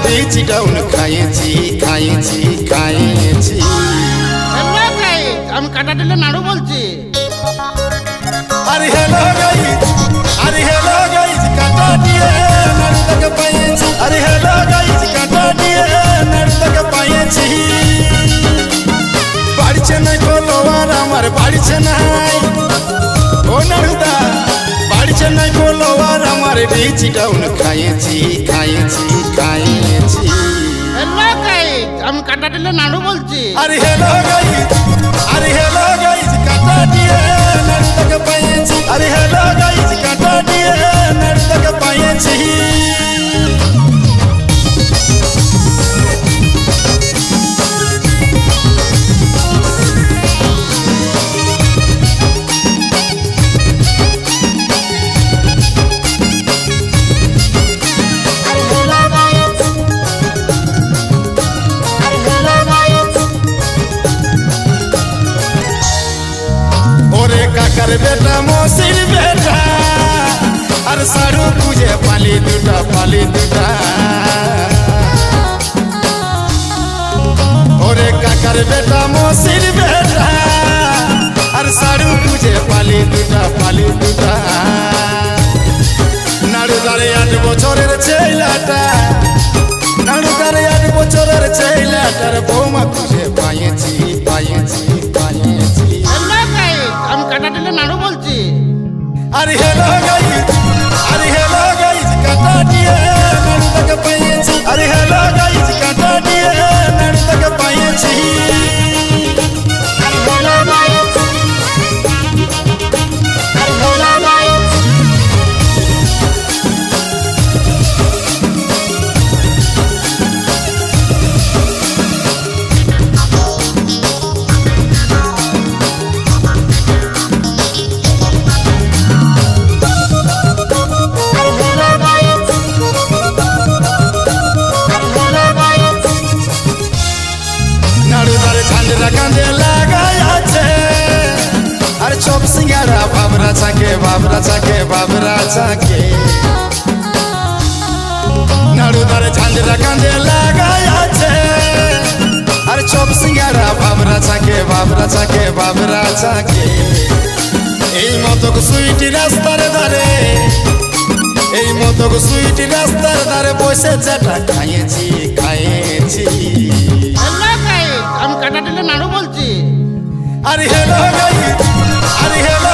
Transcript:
বিচি ডাউন খাইছি খাইছি খাইছি। আমি কাটা দিলে নাড়ু বলছি। আরে হ্যালো গাইস, আরে হ্যালো গাইস, কাটা দিয়ে নাড়ু তোকে পাইছি। আরে হ্যালো গাইস, কাটা দিয়ে নাড়ু তোকে পাইছি। বাড়ছে নাই ফলোয়ার আমার, বাড়ছে নাই ও নাড়ুদা, বাড়ছে নাই ফলোয়ার আমার, বিচি ডাউন খাইছি খাইছি খাইছি। আমি কাটা দিলে নাড়ু বলছি। আরে হ্যালো গাইস, আরে হ্যালো গাইস, কাটা দিয়ে নাড়ু তোকে পাইছি। আরে হ্যালো গাইস, কাটা দিয়ে নাড়ু তোকে পাইছি। কাকার বেটা মসির বেটা আর সাড়ু খুঁজে পালি দুটা পালি দুটা। ওরে কাকার বেটা মসির বেটা আর সাড়ু খুঁজে পালি দুটা পালি দুটা। নাড়ুদারে 8 বছরের ছেলেটা, নাড়ুদারে 8 বছরের ছেলেটার বৌমা খুঁজে পাইছি পাইছি পাইছি। আমি কাটা দিলে নাড়ু বলছি। আরে হ্যালো গাইস, আরে হ্যালো গাইস, কাটা দিয়ে নাড়ু তোকে পাইছি। আরে হ্যালো গাইস, কাটা দিয়ে নাড়ু তোকে পাইছি। কান্দে লাগাই আছে আর চপ সিঙ্গারা বাবরা চাকে বাবরা চাকে বাবরা চাকে। নাড়ুদারে ঝান্ডরা কান্দে লাগাই আছে আর চপ সিঙ্গারা বাবরা চাকে বাবরা চাকে বাবরা চাকে। এই মতো সুইটি রাস্তার ধারে, এই মতো সুইটি রাস্তার ধারে বসে যেটা খাইছি খাইছি। আমি কাটা দিলে নাড়ু বলছি। আরে হ্যালো গাইস, আরে হ্যালো